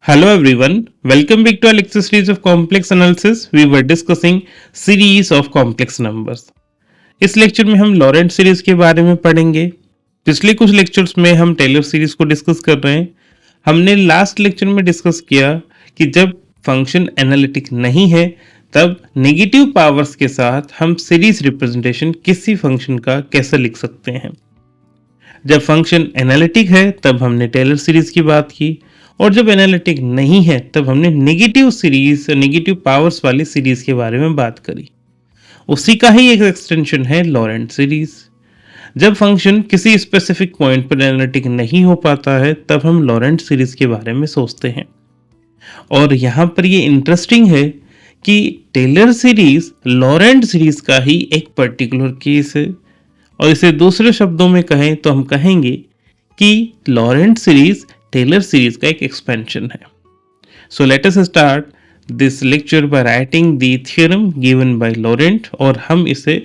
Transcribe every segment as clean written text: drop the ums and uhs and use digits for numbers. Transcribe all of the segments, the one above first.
Hello everyone, welcome back to our lecture series of complex analysis. We were discussing series of complex numbers. इस lecture में हम Laurent series के बारे में पढ़ेंगे. पिछले कुछ लेक्चर्स में हम टेलर सीरीज को डिस्कस कर रहे हैं. हमने लास्ट लेक्चर में डिस्कस किया कि जब फंक्शन एनालिटिक नहीं है तब नेगेटिव पावर्स के साथ हम सीरीज रिप्रेजेंटेशन किसी फंक्शन का कैसे लिख सकते हैं. जब फंक्शन एनालिटिक है तब हमने टेलर सीरीज की बात की और जब एनालिटिक नहीं है तब हमने नेगेटिव सीरीज नेगेटिव पावर्स वाली सीरीज के बारे में बात करी. उसी का ही एक एक्सटेंशन है लॉरेंट सीरीज. जब फंक्शन किसी स्पेसिफिक पॉइंट पर एनालिटिक नहीं हो पाता है तब हम लॉरेंट सीरीज के बारे में सोचते हैं. और यहाँ पर ये इंटरेस्टिंग है कि टेलर सीरीज लॉरेंट सीरीज का ही एक पर्टिकुलर केस है. और इसे दूसरे शब्दों में कहें तो हम कहेंगे कि लॉरेंट सीरीज टेलर सीरीज का एक एक्सपेंशन है. So let us start this lecture by writing the theorem given by Laurent और हम इसे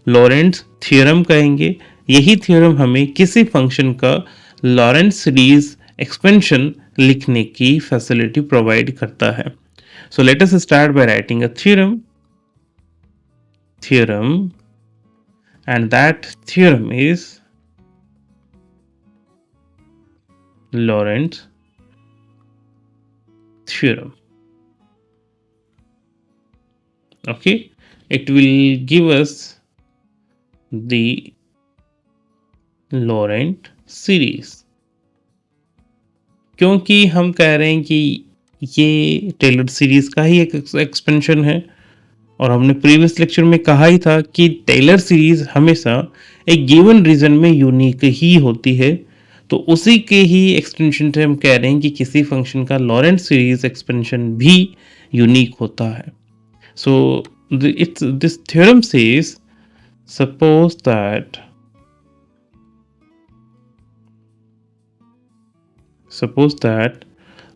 लॉरेंट थ्योरम कहेंगे. यही थ्योरम हमें किसी फंक्शन का लॉरेंट सीरीज एक्सपेंशन लिखने की फैसिलिटी प्रोवाइड करता है. So let us start by writing a theorem and that theorem is Lorentz theorem. Okay, it will give us the Lorentz series. क्योंकि हम कह रहे हैं कि ये टेलर सीरीज का ही एक एक्सपेंशन है और हमने प्रीवियस लेक्चर में कहा ही था कि टेलर सीरीज हमेशा एक गिवन रीजन में यूनिक ही होती है. तो उसी के ही एक्सटेंशन से हम कह रहे हैं कि किसी फंक्शन का लॉरेंट सीरीज एक्सपेंशन भी यूनिक होता है. So this theorem says suppose that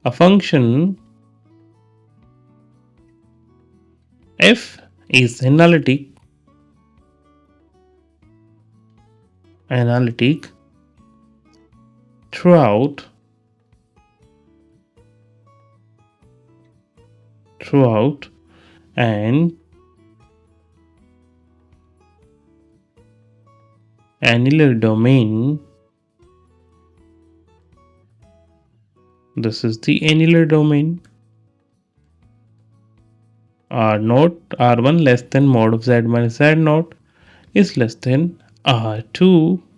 a function f is analytic throughout an annular domain. This is the annular domain. R naught R1 less than mod of z minus z naught is less than R2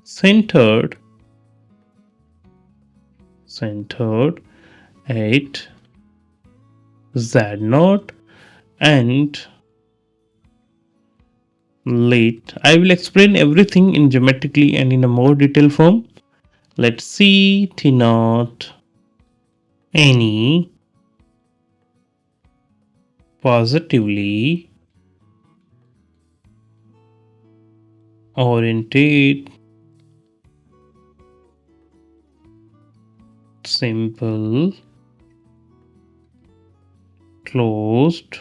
centered at z naught. And I will explain everything in geometrically and in a more detailed form. Let's see T naught any positively oriented simple closed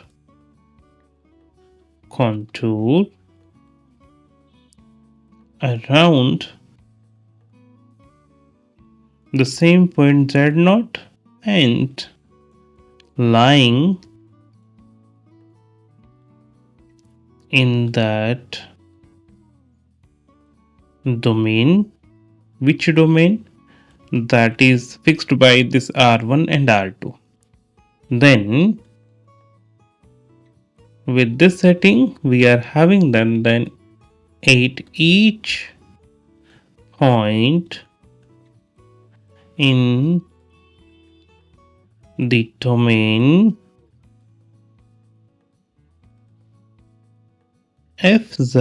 contour around the same point z naught and lying in that domain. Which domain? That is fixed by this R1 and R2. Then with this setting we are having then at each point in the domain fz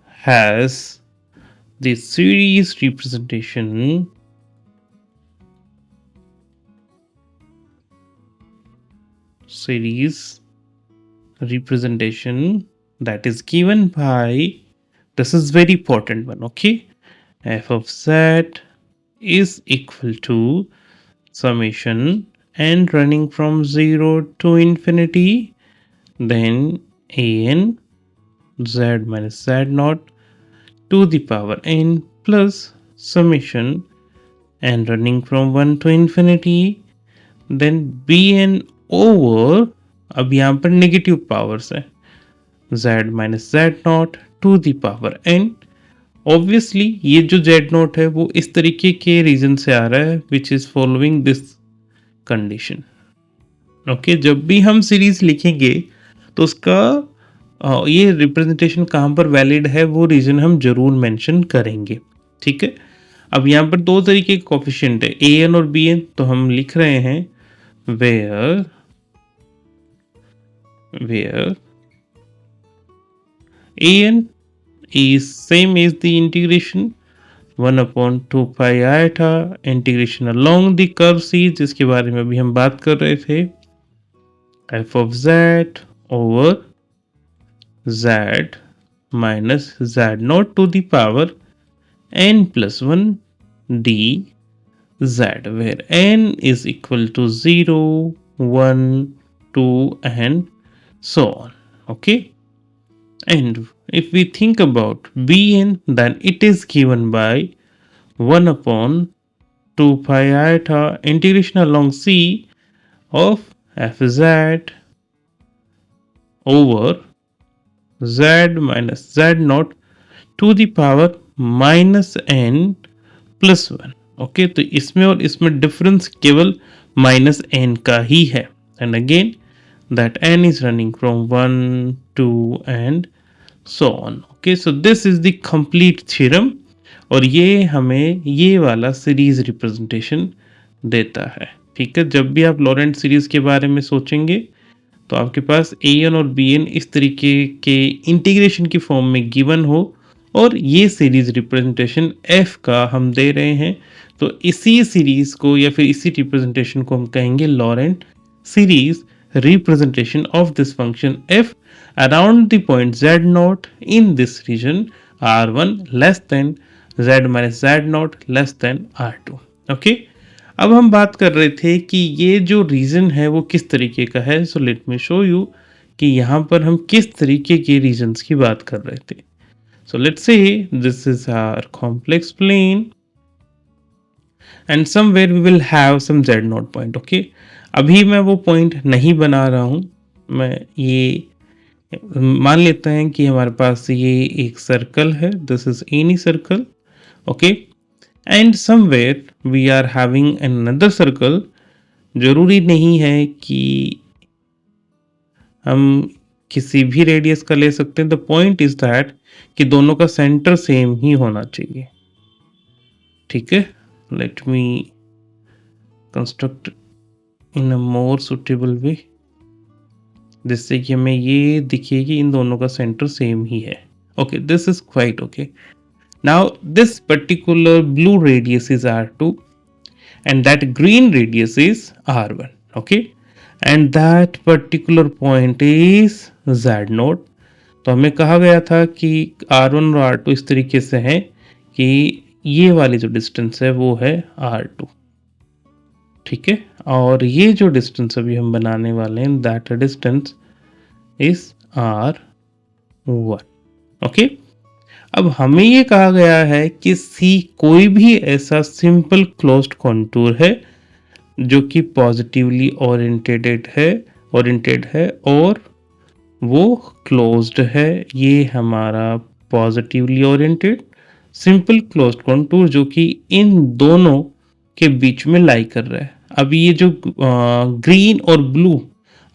has the series representation that is given by, this is very important one, okay, f of z is equal to summation n running from 0 to infinity, then an z minus z naught to the power n plus summation and running from 1 to infinity, then bn over, अब यहाँ पर negative powers है, z minus z naught to the power n। Obviously ये जो z not है वो इस तरीके के रीजन से आ रहा है which is following this condition. Okay, जब भी हम सीरीज लिखेंगे तो उसका ये रिप्रेजेंटेशन कहाँ पर वैलिड है वो रीजन हम जरूर मेंशन करेंगे। ठीक है, अब यहाँ पर दो तरीके के कोफिशिएंट है, ए एन और बी एन, तो हम लिख रहे हैं where a n is same as the integration 1 upon 2 pi iota integration along the curve C, जिसके बारे में अभी हम बात कर रहे थे, f of z over z minus z naught to the power n plus 1 d z, where n is equal to 0, 1, 2 and so on. Okay, and if we think about bn, then it is given by 1 upon 2 pi iota integration along C of fz over z minus z naught to the power minus n plus 1। Okay, तो इसमें और इसमें difference केवल minus N का ही है, and again that n is running from 1, 2 and so on. Okay, so this is the complete theorem और ये हमें ये वाला सीरीज रिप्रेजेंटेशन देता है। ठीक है, जब भी आप लॉरेंट सीरीज के बारे में सोचेंगे तो आपके पास ए एन और बी एन इस तरीके के इंटीग्रेशन की फॉर्म में गिवन हो और ये सीरीज रिप्रेजेंटेशन एफ का हम दे रहे हैं, तो इसी सीरीज को या फिर इसी रिप्रेजेंटेशन को हम कहेंगे Laurent series representation of this function f around the point z naught in this region r1 less than z minus z naught less than r2। Okay, अब हम बात कर रहे थे कि ये जो रीजन है वो किस तरीके का है। सो लेट मी शो यू कि यहाँ पर हम किस तरीके के रीजन्स की बात कर रहे थे। So let's say this is our complex plane and somewhere we will have some z naught point। Okay, अभी मैं वो पॉइंट नहीं बना रहा हूँ, मैं ये मान लेते हैं कि हमारे पास ये एक सर्कल है, this is any circle. Okay, and somewhere we are having another circle. जरूरी नहीं है कि हम किसी भी रेडियस का ले सकते हैं, द पॉइंट इज दैट कि दोनों का सेंटर सेम ही होना चाहिए। ठीक है, let me construct in a more suitable way, जिससे कि हमें ये दिखे कि इन दोनों का सेंटर सेम ही है। Okay, this is quite okay. Now this particular blue radius is r2 and that green radius is r1। Okay, and that particular point is z naught। तो हमें कहा गया था कि r1 और r2 इस तरीके से हैं कि ये वाली जो डिस्टेंस है वो है r2। ठीक है, और ये जो डिस्टेंस अभी हम बनाने वाले हैं that distance is r1। Okay, अब हमें ये कहा गया है कि C कोई भी ऐसा सिंपल क्लोज्ड कॉन्टूर है जो कि पॉजिटिवली ओरिएंटेड है और वो क्लोज्ड है। ये हमारा positively oriented simple closed contour जो कि इन दोनों के बीच में लाई कर रहा है। अब ये जो ग्रीन और ब्लू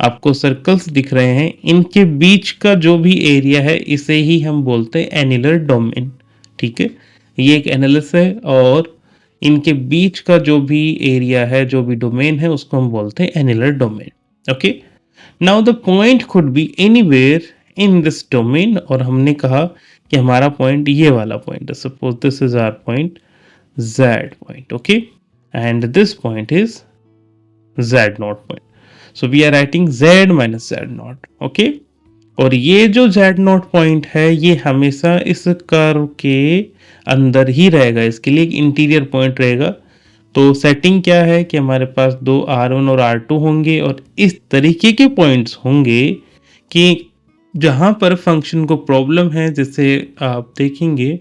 आपको सर्कल्स दिख रहे हैं, इनके बीच का जो भी एरिया है इसे ही हम बोलते हैं एनुलर डोमेन। ठीक है, ये एक एनालिस है और इनके बीच का जो भी एरिया है, जो भी डोमेन है, उसको हम बोलते हैं annular domain. Okay, now the point could be anywhere in this domain, और हमने कहा कि हमारा पॉइंट ये वाला पॉइंट है। Suppose this is our point z point. Okay, and this point is z naught point. So we are writing z minus z naught. Okay, और ये जो z नॉट पॉइंट है ये हमेशा इस कर्व के अंदर ही रहेगा, इसके लिए एक इंटीरियर पॉइंट रहेगा। तो सेटिंग क्या है कि हमारे पास दो r1 और r2 होंगे और इस तरीके के पॉइंट्स होंगे कि जहां पर फंक्शन को प्रॉब्लम है, जैसे आप देखेंगे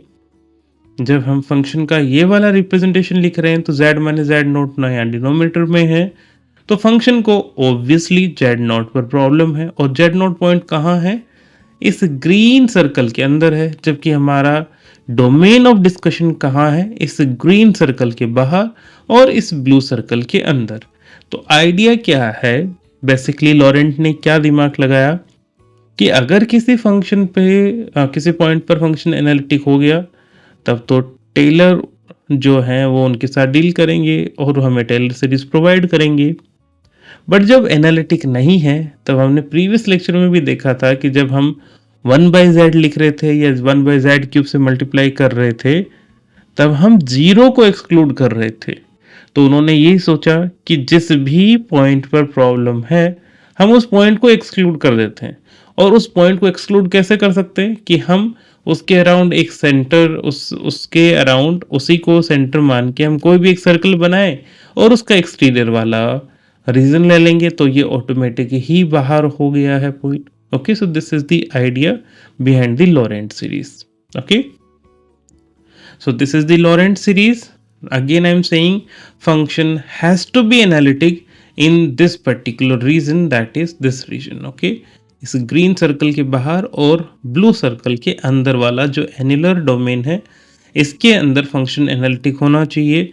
जब हम फंक्शन का ये वाला रिप्रेजेंटेशन लिख रहे हैं तो z माइनस जेड नॉट ना यहाँ डिनोमिनेटर में है, तो फंक्शन को ऑब्वियसली जेड नॉट पर प्रॉब्लम है। और जेड नॉट पॉइंट कहाँ है? इस ग्रीन सर्कल के अंदर है, जबकि हमारा डोमेन ऑफ डिस्कशन कहाँ है? इस ग्रीन सर्कल के बाहर और इस ब्लू सर्कल के अंदर। तो आइडिया क्या है? बेसिकली लॉरेंट ने क्या दिमाग लगाया कि अगर किसी फंक्शन पे किसी पॉइंट पर फंक्शन एनालिटिक हो गया, तब तो टेलर जो है वो उनके साथ डील करेंगे और हमें टेलर सीरीज प्रोवाइड करेंगे। बट जब एनालिटिक नहीं है, तब हमने प्रीवियस लेक्चर में भी देखा था कि जब हम 1/z लिख रहे थे या 1/z³ से मल्टीप्लाई कर रहे थे, तब हम जीरो को एक्सक्लूड कर रहे थे। तो उन्होंने यही सोचा कि जिस भी पॉइंट पर प्रॉब्लम है, हम उस पॉइंट को एक्सक्लूड कर देते हैं। और उस पॉइंट को एक्सक्लूड कैसे कर सकते हैं? कि हम उसके अराउंड एक सेंटर, उसके अराउंड उसी को सेंटर मान के हम कोई भी एक सर्कल बनाएं और उसका एक्सटीरियर वाला रीजन ले लेंगे, तो ये ऑटोमेटिक ही बाहर हो गया है point. Okay, so this is the idea behind the Laurent series. Okay, so this is the Laurent series. Again I am saying function has to be analytic in this particular region, that is this region. Okay, इस green circle के बाहर और blue circle के अंदर वाला जो annular domain है, इसके अंदर फंक्शन एनालिटिक होना चाहिए।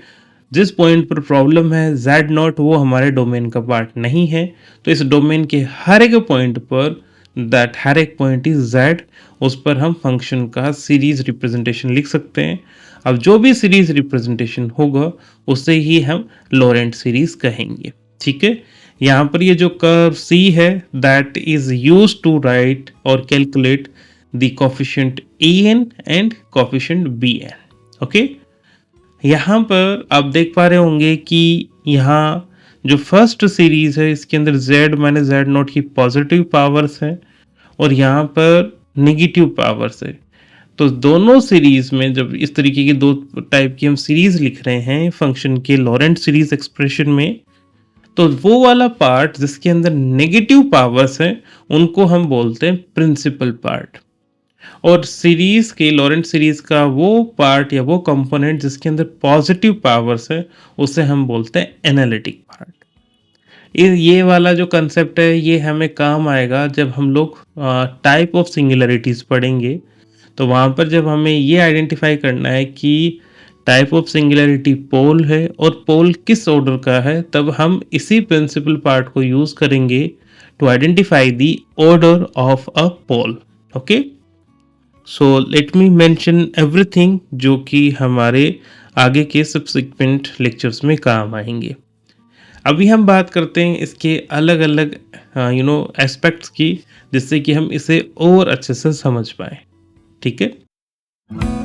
जिस पॉइंट पर प्रॉब्लम है z नॉट, वो हमारे डोमेन का पार्ट नहीं है, तो इस डोमेन के हर एक पॉइंट पर दैट हर एक पॉइंट इज z, उस पर हम फंक्शन का सीरीज रिप्रेजेंटेशन लिख सकते हैं। अब जो भी सीरीज रिप्रेजेंटेशन होगा उसे ही हम लॉरेंट सीरीज कहेंगे। ठीक है, यहाँ पर ये जो कर्व C है that is use to write और calculate the coefficient En and coefficient Bn। Okay, यहाँ पर आप देख पा रहे होंगे कि यहाँ जो फर्स्ट सीरीज है इसके अंदर z माइनस जेड नॉट की पॉजिटिव पावर्स है और यहाँ पर नेगेटिव पावर्स है। तो दोनों सीरीज में जब इस तरीके की दो टाइप की हम सीरीज लिख रहे हैं फंक्शन के लॉरेंट सीरीज एक्सप्रेशन में, तो वो वाला पार्ट जिसके अंदर नेगेटिव पावर्स है उनको हम बोलते हैं प्रिंसिपल पार्ट, और सीरीज के लॉरेंट सीरीज का वो पार्ट या वो कंपोनेंट जिसके अंदर पॉजिटिव पावर्स है उसे हम बोलते हैं एनालिटिक पार्ट। ये वाला जो कंसेप्ट है ये हमें काम आएगा जब हम लोग टाइप ऑफ सिंगुलरिटीज पढ़ेंगे। तो वहाँ पर जब हमें ये आइडेंटिफाई करना है कि टाइप ऑफ सिंगुलरिटी पोल है और पोल किस ऑर्डर का है, तब हम इसी प्रिंसिपल पार्ट को यूज करेंगे to identify the order of a pole. Okay, so let me mention everything जो कि हमारे आगे के सब्सिक्वेंट लेक्चर्स में काम आएंगे। अभी हम बात करते हैं इसके अलग अलग एस्पेक्ट्स की, जिससे कि हम इसे और अच्छे से समझ पाए। ठीक है।